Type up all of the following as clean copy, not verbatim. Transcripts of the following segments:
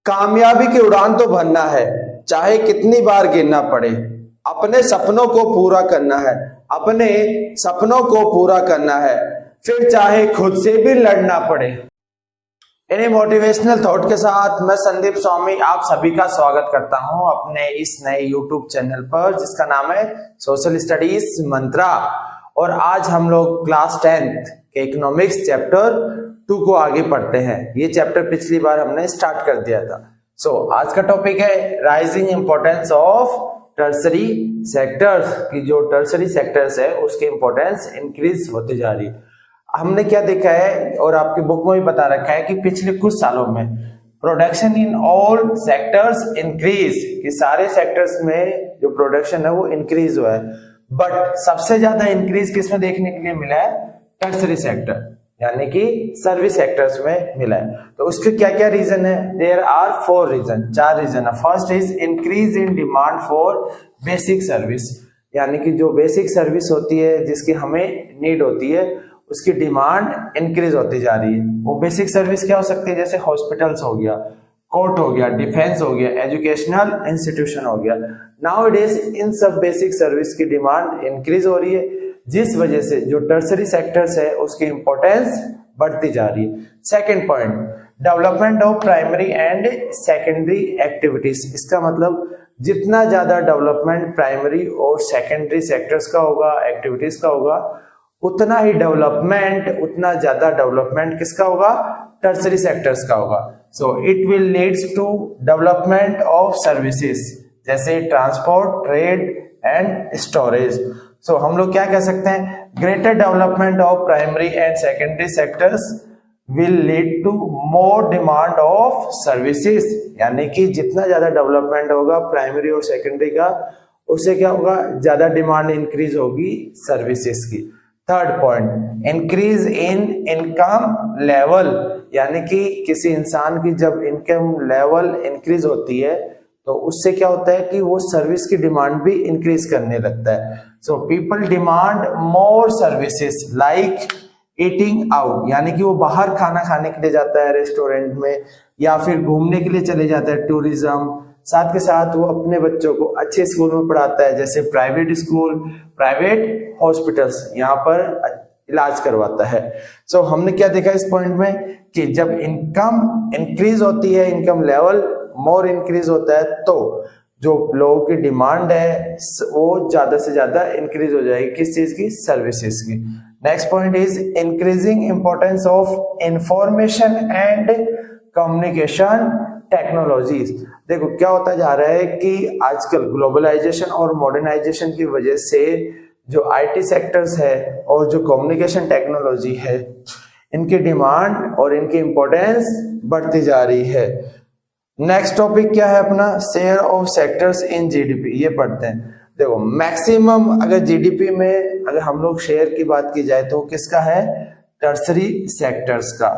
कामयाबी की उड़ान तो भरना है, चाहे कितनी बार गिरना पड़े। अपने सपनों को पूरा करना है, अपने सपनों को पूरा करना है, फिर चाहे खुद से भी लड़ना पड़े। इन्हीं मोटिवेशनल थॉट के साथ मैं संदीप स्वामी आप सभी का स्वागत करता हूं अपने इस नए यूट्यूब चैनल पर, जिसका नाम है सोशल स्टडीज मंत्रा। और आज हम लोग क्लास 10th के इकोनॉमिक्स चैप्टर 2 को आगे पढ़ते हैं। ये चैप्टर पिछली बार हमने स्टार्ट कर दिया था। आज का टॉपिक है rising importance of tertiary sectors, की जो टर्सरी सेक्टर्स है उसकी इंपॉर्टेंस इंक्रीज होती जा रही है। हमने क्या देखा है और आपकी बुक में भी बता रखा है कि पिछले कुछ सालों में production in all sectors increase, कि सारे सेक्टर्स में जो प्रोडक्शन है वो इंक्रीज हुआ है। बट सबसे ज्यादा इंक्रीज किसमें देखने के लिए मिला है? टर्सरी सेक्टर, यानी कि सर्विस सेक्टर्स में मिला है। तो उसके क्या क्या रीजन है? देयर आर 4 रीजन, 4 रीजन है। First is increase in demand for basic service, यानी कि जो बेसिक सर्विस होती है जिसकी हमें नीड होती है उसकी डिमांड इंक्रीज होती जा रही है। वो बेसिक सर्विस क्या हो सकती है? जैसे हॉस्पिटल्स हो गया, कोर्ट हो गया, डिफेंस हो गया, एजुकेशनल इंस्टीट्यूशन हो गया। नाउअडेज इन सब बेसिक सर्विस की डिमांड इंक्रीज हो रही है, जिस वजह से जो टर्सरी सेक्टर्स है उसकी इंपॉर्टेंस बढ़ती जा रही है। Second point, development of primary and secondary activities. इसका मतलब जितना ज्यादा डेवलपमेंट प्राइमरी और सेकेंडरी सेक्टर्स का होगा, एक्टिविटीज का होगा, उतना ज्यादा डेवलपमेंट किसका होगा? टर्सरी सेक्टर्स का होगा। So it will leads to development of services जैसे transport, trade and storage. So हम लोग क्या कह सकते हैं? Greater development of primary and secondary sectors will lead to more demand of services, यानी कि जितना ज्यादा डेवलपमेंट होगा प्राइमरी और सेकेंडरी का, उससे क्या होगा? ज्यादा डिमांड इंक्रीज होगी सर्विसेज की। Third point, increase in income level, यानी कि किसी इंसान की जब इनकम लेवल इंक्रीज होती है तो उससे क्या होता है कि वो सर्विस की डिमांड भी इंक्रीज करने लगता है। So people demand more services like eating out, यानी कि वो बाहर खाना खाने के लिए जाता है रेस्टोरेंट में, या फिर घूमने के लिए चले जाता है, टूरिज्म। साथ के साथ वो अपने बच्चों को अच्छे स्कूल में पढ़ाता है, जैसे प्राइवेट स्कूल, प्राइवेट हॉस्पिटल्स, यहाँ पर इलाज करवाता है। सो हमने क्या देखा इस पॉइंट में कि जब इनकम इंक्रीज होती है, इनकम लेवल मोर इंक्रीज होता है, तो जो लोगों की डिमांड है वो ज्यादा से ज्यादा इंक्रीज हो जाएगी। किस चीज की? सर्विसेज की। Next point is increasing importance of information and communication technologies. देखो क्या होता जा रहा है कि आजकल ग्लोबलाइजेशन और मॉडर्नाइजेशन की वजह से जो आईटी सेक्टर्स है और जो कम्युनिकेशन टेक्नोलॉजी है, इनकी डिमांड और इनकी इंपॉर्टेंस बढ़ती जा रही है। नेक्स्ट टॉपिक क्या है अपना? Share of sectors in GDP. ये पढ़ते हैं। देखो मैक्सिमम अगर जीडीपी में अगर हम लोग शेयर की बात की जाए तो किसका है? टर्सरी सेक्टर्स का।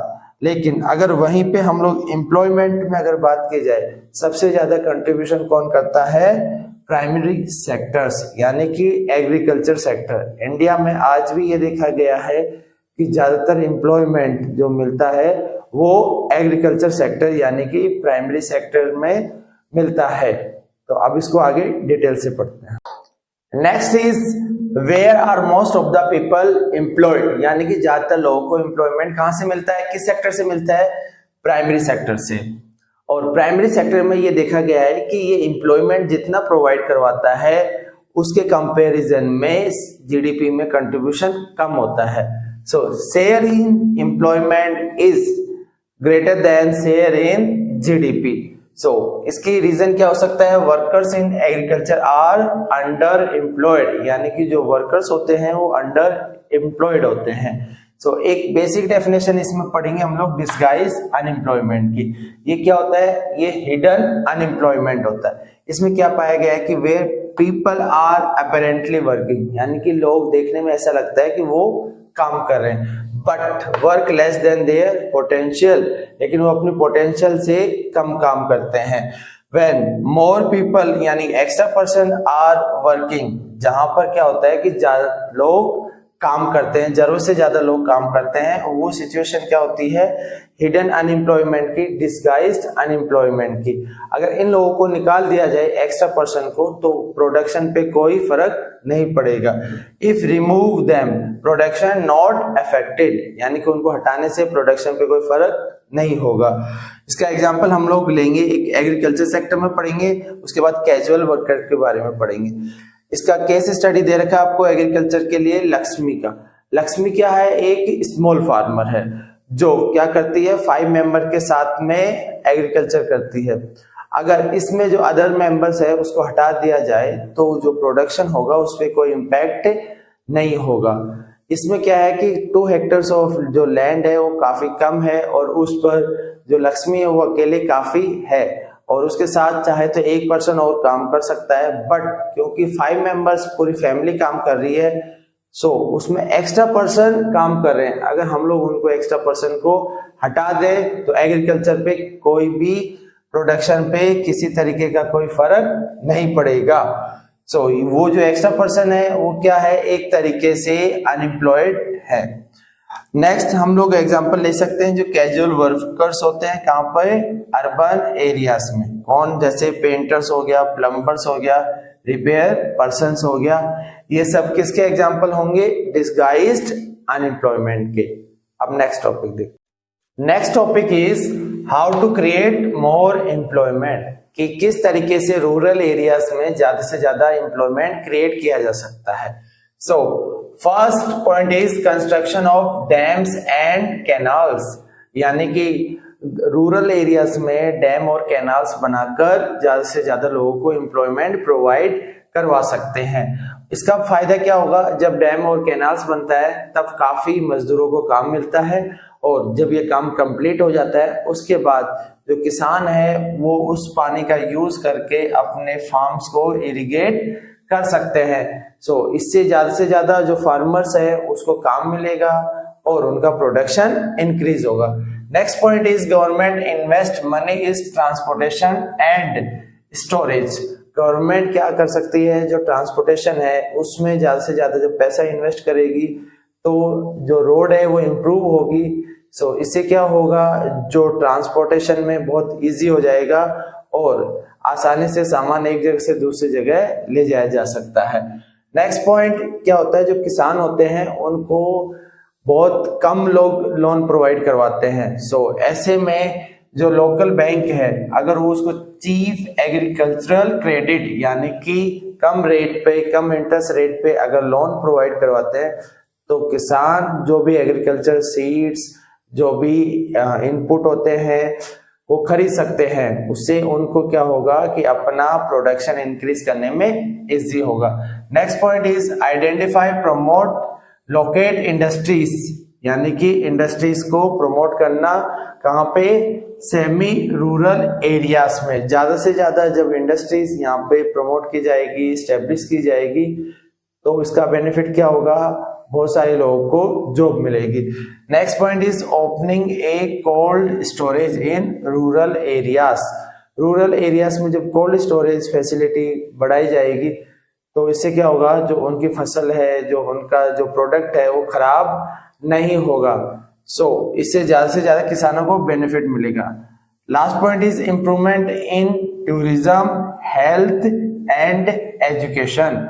लेकिन अगर वहीं पे हम लोग एम्प्लॉयमेंट में अगर बात की जाए, सबसे ज्यादा कंट्रीब्यूशन कौन करता है? प्राइमरी सेक्टर्स, यानी कि एग्रीकल्चर सेक्टर। इंडिया में आज भी ये देखा गया है कि ज्यादातर एम्प्लॉयमेंट जो मिलता है वो एग्रीकल्चर सेक्टर यानी कि प्राइमरी सेक्टर में मिलता है। तो अब इसको आगे डिटेल से पढ़ते हैं। Next is where are most of the people employed, यानी कि ज्यादातर लोगों को एम्प्लॉयमेंट कहां से मिलता है? किस सेक्टर से मिलता है? प्राइमरी सेक्टर से। और प्राइमरी सेक्टर में ये देखा गया है कि ये एम्प्लॉयमेंट जितना प्रोवाइड करवाता है उसके कंपैरिजन में जीडीपी में कंट्रीब्यूशन कम होता है। So share in employment is greater than share in GDP. So इसकी रीजन क्या हो सकता है? Workers in agriculture are under employed, यानी कि जो वर्कर्स होते हैं वो अंडर एम्प्लॉयड होते हैं। सो एक बेसिक डेफिनेशन इसमें पढ़ेंगे हम लोग डिस्गाइज अनएम्प्लॉयमेंट की। ये क्या होता है? ये हिडन अनएम्प्लॉयमेंट होता है। इसमें क्या पाया गया है कि where people are apparently working, यानी कि लोग देखने में ऐसा लगता है कि वो काम कर रहे हैं, but work less than their potential, लेकिन वो अपनी पोटेंशियल से कम काम करते हैं। व्हेन मोर पीपल यानी एक्स्ट्रा पर्सन आर वर्किंग, जहां पर क्या होता है कि ज्यादा लोग काम करते हैं, जरूरत से ज्यादा लोग काम करते हैं, और वो सिचुएशन क्या होती है, हिडन अनएम्प्लॉयमेंट की, डिस्गाइज्ड अनएम्प्लॉयमेंट की। अगर इन लोगों को निकाल दिया जाए, एक्स्ट्रा पर्सन को, तो प्रोडक्शन पे कोई फर्क नहीं पड़ेगा। If remove them production not affected, यानी कि उनको हटाने से प्रोडक्शन पे कोई फर्क नहीं होगा। इसका एग्जांपल हम लोग लेंगे, एक एग्रीकल्चर सेक्टर में पढ़ेंगे, उसके बाद कैजुअल वर्कर के बारे में पढ़ेंगे। इसका केस स्टडी दे रखा है आपको एग्रीकल्चर के लिए लक्ष्मी का। लक्ष्मी क्या है, एक स्मॉल फार्मर है जो क्या करती है, 5 मेंबर के साथ में एग्रीकल्चर करती है। अगर इसमें जो अदर मेंबर्स है उसको हटा दिया जाए तो जो प्रोडक्शन होगा उस पर कोई इम्पैक्ट नहीं होगा। इसमें क्या है कि 2 हेक्टर्स ऑफ जो लैंड है वो काफी कम है, और उस पर जो लक्ष्मी है वो अकेले काफी है, और उसके साथ चाहे तो 1 पर्सन और काम कर सकता है। बट क्योंकि 5 मेंबर्स पूरी फैमिली काम कर रही है, सो उसमें एक्स्ट्रा पर्सन काम कर रहे हैं। अगर हम लोग उनको एक्स्ट्रा पर्सन को हटा दें तो एग्रीकल्चर पे कोई भी प्रोडक्शन पे किसी तरीके का कोई फर्क नहीं पड़ेगा। सो वो जो एक्स्ट्रा पर्सन है वो क्या है, एक तरीके से अनएम्प्लॉयड है। नेक्स्ट हम लोग एग्जांपल ले सकते हैं जो कैजुअल वर्कर्स होते हैं, कहाँ पे, अर्बन एरियाज में। कौन, जैसे पेंटर्स हो गया, प्लम्बर्स हो गया, रिपेयर पर्सन्स हो गया, ये सब किसके एग्जांपल होंगे, डिस्गाइज्ड अनएम्प्लॉयमेंट के। अब नेक्स्ट टॉपिक देखिए। Next topic is how to create more employment, कि किस तरीके से रूरल एरियाज में ज्यादा से ज्यादा एम्प्लॉयमेंट क्रिएट किया जा सकता है। So first point is construction of dams and canals, यानी कि रूरल एरियाज में डैम और कैनाल्स बनाकर ज्यादा से ज्यादा लोगों को एम्प्लॉयमेंट प्रोवाइड करवा सकते हैं। इसका फायदा क्या होगा, जब डैम और कैनाल्स बनता है तब काफी मजदूरों को काम मिलता है, और जब ये काम कंप्लीट हो जाता है उसके बाद जो किसान है वो उस पानी का यूज करके अपने फार्म्स को इरिगेट कर सकते हैं। सो इससे ज्यादा से ज्यादा जो फार्मर्स है उसको काम मिलेगा और उनका प्रोडक्शन इंक्रीज होगा। Next point is government invest money is transportation and storage. Government क्या कर सकती है, जो ट्रांसपोर्टेशन है उसमें ज्यादा से ज्यादा जब पैसा इन्वेस्ट करेगी तो जो रोड है वो इम्प्रूव होगी। सो इससे क्या होगा, जो ट्रांसपोर्टेशन में बहुत इजी हो जाएगा और आसानी से सामान एक जगह से दूसरी जगह ले जाया जा सकता है। नेक्स्ट पॉइंट क्या होता है, जो किसान होते हैं उनको बहुत कम लोग लोन प्रोवाइड करवाते हैं। सो ऐसे में जो लोकल बैंक है अगर वो उसको चीफ एग्रीकल्चरल क्रेडिट यानी कि कम रेट पे, कम इंटरेस्ट रेट पे अगर लोन प्रोवाइड करवाते हैं तो किसान जो भी एग्रीकल्चर सीड्स, जो भी इनपुट होते हैं वो खरीद सकते हैं। उससे उनको क्या होगा कि अपना प्रोडक्शन इंक्रीज करने में इजी होगा। Next point is identify, promote, locate industries, यानी कि इंडस्ट्रीज को प्रमोट करना कहाँ पे, सेमी रूरल एरियाज में। ज्यादा से ज्यादा जब इंडस्ट्रीज यहाँ पे प्रमोट की जाएगी, स्टेब्लिश की जाएगी तो इसका बेनिफिट क्या होगा, बहुत सारे लोगों को जॉब मिलेगी। Next point is opening A cold storage in rural areas. Rural areas में जब कोल्ड स्टोरेज फैसिलिटी बढ़ाई जाएगी तो इससे क्या होगा, जो उनकी फसल है, जो उनका जो प्रोडक्ट है वो खराब नहीं होगा। सो इससे ज्यादा से ज्यादा किसानों को बेनिफिट मिलेगा। Last point is improvement in tourism, health and education.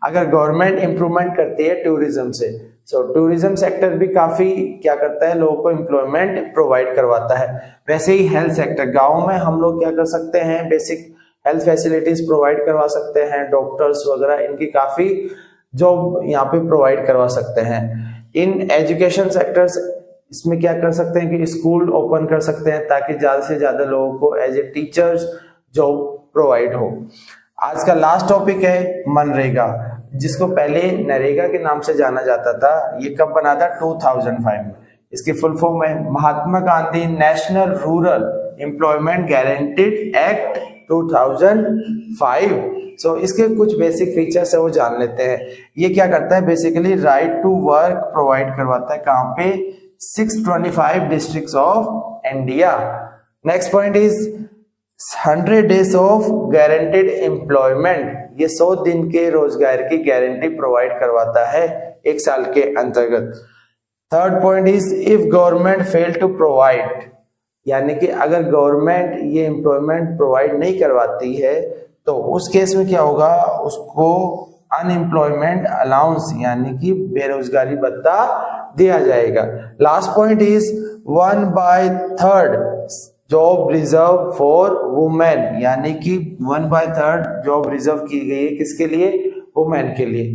अगर गवर्नमेंट इंप्रूवमेंट करती है टूरिज्म से, सो टूरिज्म सेक्टर भी काफी क्या करता है, लोगों को एम्प्लॉयमेंट प्रोवाइड करवाता है। वैसे ही हेल्थ सेक्टर, गाँव में हम लोग क्या कर सकते हैं, बेसिक हेल्थ फैसिलिटीज प्रोवाइड करवा सकते हैं, डॉक्टर्स वगैरह इनकी काफी जॉब यहाँ पे प्रोवाइड करवा सकते हैं। इन एजुकेशन सेक्टर्स इसमें क्या कर सकते हैं कि स्कूल ओपन कर सकते हैं ताकि ज्यादा से ज्यादा लोगों को as a teachers job provide हो। आज का लास्ट टॉपिक है मनरेगा, जिसको पहले नरेगा के नाम से जाना जाता था। ये कब बना था, 2005 में। इसकी फुल फॉर्म है Mahatma Gandhi national rural employment guaranteed act 2005। So इसके कुछ बेसिक फीचर्स है वो जान लेते हैं। ये क्या करता है, basically right to work provide करवाता है, कहाँ पे, 625 districts of India. Next point is 100 days of guaranteed employment. ये 100 दिन के रोजगार की गारंटी प्रोवाइड करवाता है 1 साल के अंतर्गत। Third point is if government fail to provide, यानी कि अगर गवर्नमेंट ये एम्प्लॉयमेंट प्रोवाइड नहीं करवाती है तो उस केस में क्या होगा, उसको अनएम्प्लॉयमेंट अलाउंस यानी कि बेरोजगारी भत्ता दिया जाएगा। Last point is 1/3 job reserve for women, यानी कि 1/3 जॉब रिजर्व की गई है किसके लिए, वुमेन के लिए।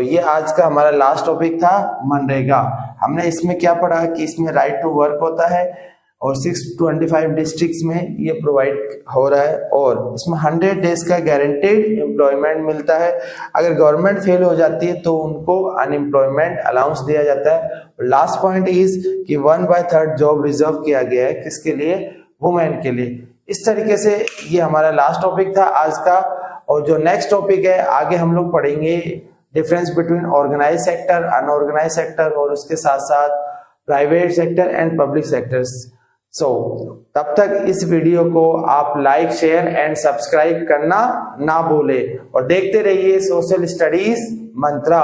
ये आज का हमारा लास्ट टॉपिक था मनरेगा। हमने इसमें क्या पढ़ा कि इसमें राइट टू वर्क होता है और 625 डिस्ट्रिक्ट्स में ये प्रोवाइड हो रहा है और इसमें 100 डेज का गारंटेड एम्प्लॉयमेंट मिलता है। अगर गवर्नमेंट फेल हो जाती है तो उनको अनएम्प्लॉयमेंट अलाउंस दिया जाता है। लास्ट पॉइंट इज कि 1/3 जॉब रिजर्व किया गया है किसके लिए, वुमेन के लिए। इस तरीके से ये हमारा लास्ट टॉपिक था आज का। और जो नेक्स्ट टॉपिक है आगे हम लोग पढ़ेंगे difference between organise sector, unorganise sector और उसके साथ साथ private sector and public sectors. तब तक इस वीडियो को आप लाइक, शेयर एंड सब्सक्राइब करना ना भूले और देखते रहिए सोशल स्टडीज मंत्रा।